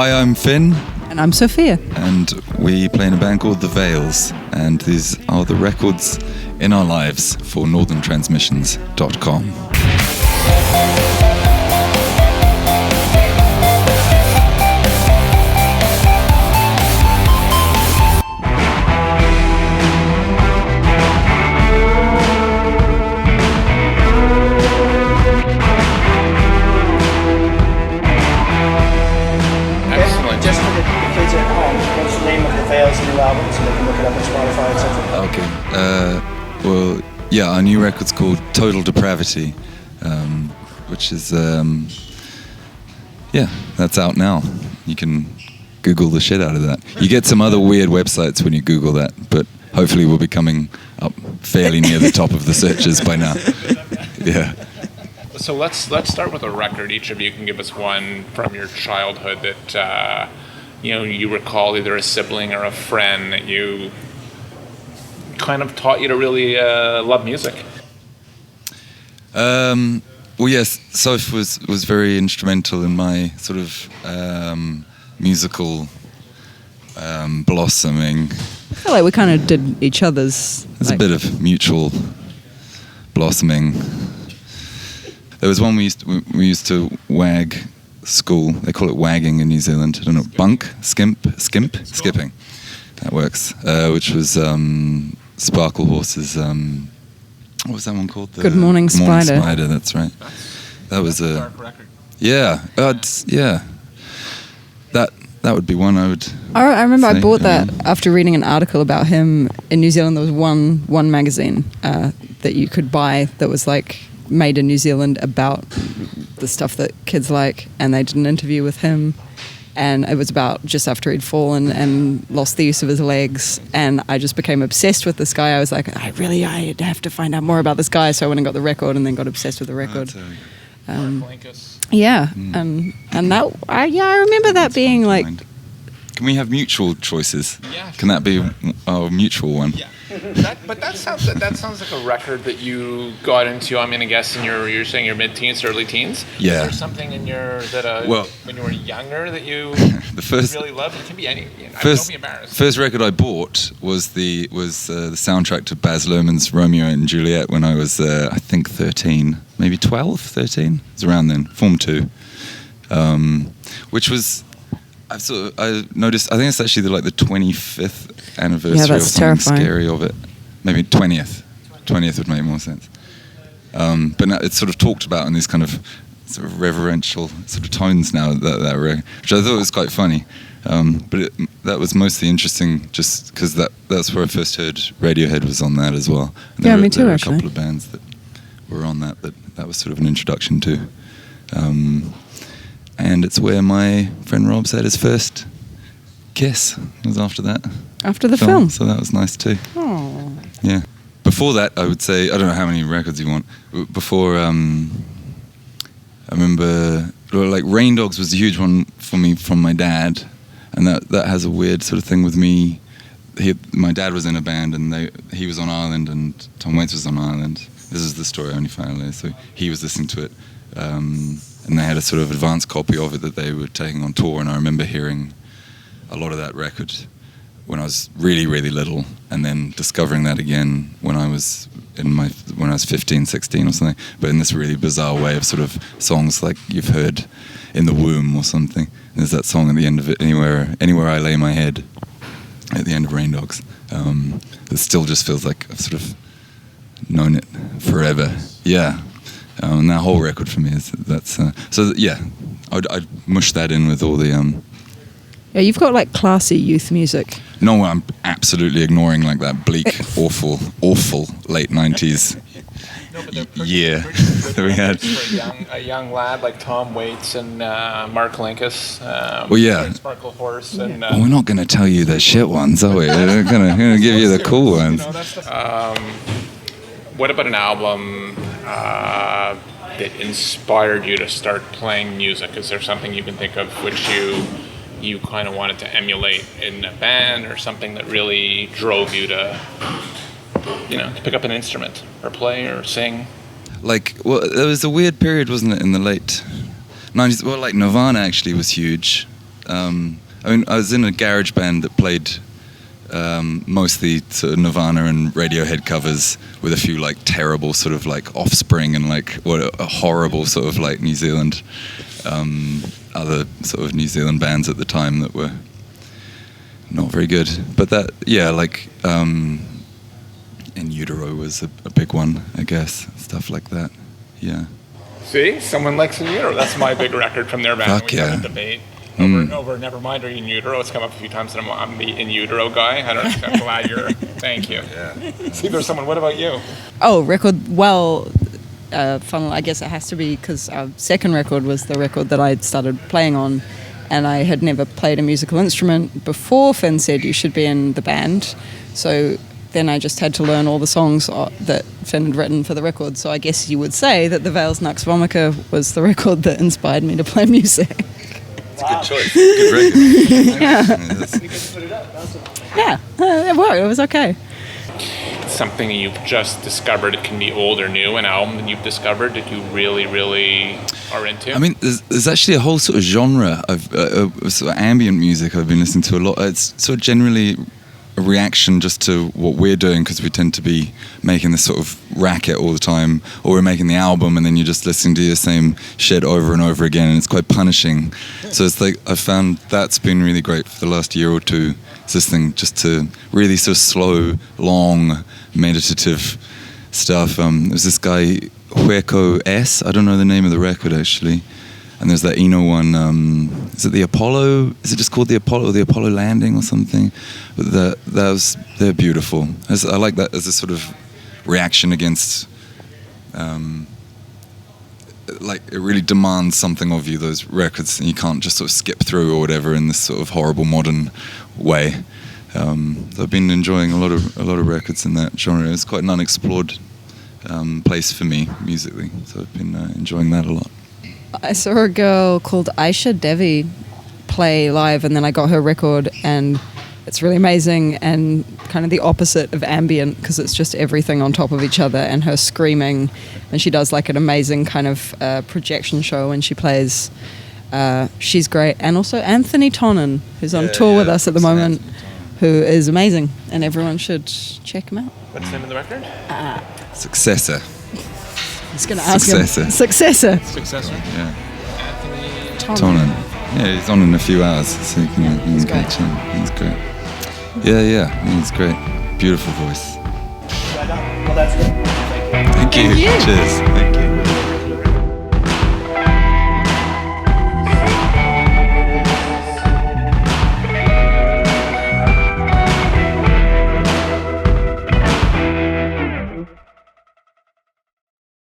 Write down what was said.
Hi, I'm Finn. And I'm Sofia. And we play in a band called The Veils. And these are the records in our lives for northerntransmissions.com. Our new record's called Total Depravity, which is, that's out now. You can Google the shit out of that. You get some other weird websites when you Google that, but hopefully we'll be coming up fairly near the top of the searches by now. Yeah. So let's start with a record. Each of you can give us one from your childhood that you recall, either a sibling or a friend that you kind of taught you to really love music. Well, yes, Soph was very instrumental in my sort of musical blossoming. I feel like we kind of did each other's. There's a bit of mutual blossoming. There was one we used to wag school. They call it wagging in New Zealand. I don't know, bunk, skipping. That works. Which was Sparkle Horse's. What was that one called? Good Morning Spider. Spider, that's right. That was a dark record. Yeah, That would be one I would. I remember I bought that after reading an article about him in New Zealand. There was one magazine that you could buy that was like made in New Zealand about the stuff that kids like, and they did an interview with him. And it was about just after he'd fallen and lost the use of his legs. And I just became obsessed with this guy. I was like, I have to find out more about this guy. So I went and got the record and then got obsessed with the record. Yeah. And that, I remember that being like... Can we have mutual choices? Yeah. Can that be our mutual one? Yeah. That sounds like a record that you got into. I mean, I guess you're saying your mid-teens, early teens. Yeah. Is there something in when you were younger that you really loved? It can be any. Don't be embarrassed. First record I bought was the soundtrack to Baz Luhrmann's Romeo and Juliet when I was I think 13, maybe 12, 13. It was around then, Form 2, which was. I noticed. I think it's actually the 25th anniversary or something terrifying. Scary of it. Maybe 20th. 20th would make more sense. But now it's sort of talked about in these kind of sort of reverential sort of tones now. That which I thought was quite funny. But that was mostly interesting just because that's where I first heard Radiohead was on that as well. And me too. There were actually, a couple of bands that were on that was sort of an introduction to. And it's where my friend Rob had his first kiss. It was after that. After the film. So that was nice too. Oh. Yeah. Before that, I would say, I don't know how many records you want. Before, I remember, like Rain Dogs was a huge one for me from my dad. And that has a weird sort of thing with me. My dad was in a band and he was on Ireland and Tom Waits was on Ireland. This is the story I only found later. So he was listening to it. And they had a sort of advanced copy of it that they were taking on tour, and I remember hearing a lot of that record when I was really, really little, and then discovering that again when I was 15, 16 or something, but in this really bizarre way of sort of songs like you've heard in the womb or something. And there's that song at the end of it, Anywhere I Lay My Head, at the end of Rain Dogs. It still just feels like I've sort of known it forever. Yeah. And that whole record for me I'd mush that in with all the Yeah, you've got like classy youth music. No, I'm absolutely ignoring like that bleak, awful late 90s year that we had. For a young lad like Tom Waits and Mark Linkous. Sparkle Horse and. We're not going to tell you the shit ones, are we? We're going to give you the cool ones. What about an album that inspired you to start playing music? Is there something you can think of which you kind of wanted to emulate in a band, or something that really drove you to pick up an instrument or play or sing? There was a weird period, wasn't it, in the late 90s? Well, like Nirvana actually was huge. I mean, I was in a garage band that played mostly sort of Nirvana and Radiohead covers with a few like terrible sort of like Offspring and like what a horrible sort of like New Zealand other sort of New Zealand bands at the time that were not very good. But that, yeah, like In Utero was a big one, I guess, stuff like that. Yeah. See, someone likes In Utero. That's my big record from their band. Fuck We yeah. had a debate over and over. Nevermind or In Utero. It's come up a few times, and I'm the In Utero guy. I don't know. I'm glad you're. Thank you. Yeah. See, there's someone. What about you? Oh, record. Well, funnily, I guess it has to be because our second record was the record that I started playing on, and I had never played a musical instrument before. Finn said you should be in the band, so then I just had to learn all the songs that Finn had written for the record. So I guess you would say that the Vales Nux Vomica was the record that inspired me to play music. It's a good choice. Good record. Yeah, it worked. It was okay. Something you've just discovered. It can be old or new. An album that you've discovered that you really, really are into. I mean, there's actually a whole sort of genre of sort of ambient music I've been listening to a lot. It's sort of generally a reaction just to what we're doing, because we tend to be making this sort of racket all the time, or we're making the album and then you're just listening to your same shit over and over again, and it's quite punishing. So it's like I found that's been really great for the last year or two. It's this thing just to really sort of slow, long, meditative stuff. There's this guy Hueco S. I don't know the name of the record actually. And there's that Eno one, is it the Apollo? Is it just called the Apollo or the Apollo Landing or something? But they're beautiful. I like that as a sort of reaction against, like it really demands something of you, those records, and you can't just sort of skip through or whatever in this sort of horrible modern way. So I've been enjoying a lot of records in that genre. It's quite an unexplored place for me musically, so I've been enjoying that a lot. I saw a girl called Aisha Devi play live, and then I got her record, and it's really amazing and kind of the opposite of ambient, because it's just everything on top of each other and her screaming, and she does like an amazing kind of projection show when she plays. She's great. And also Anthony Tonnen, who's on tour with us at the moment, who is amazing, and everyone should check him out. What's the name of the record? Successor. I was going to ask him. Successor. Yeah. Anthony Tonnen. Yeah, he's on in a few hours, so you can catch him. He's great. Yeah, he's great. Beautiful voice. Well, that's it. Thank you. Thank you. Cheers. Thank you.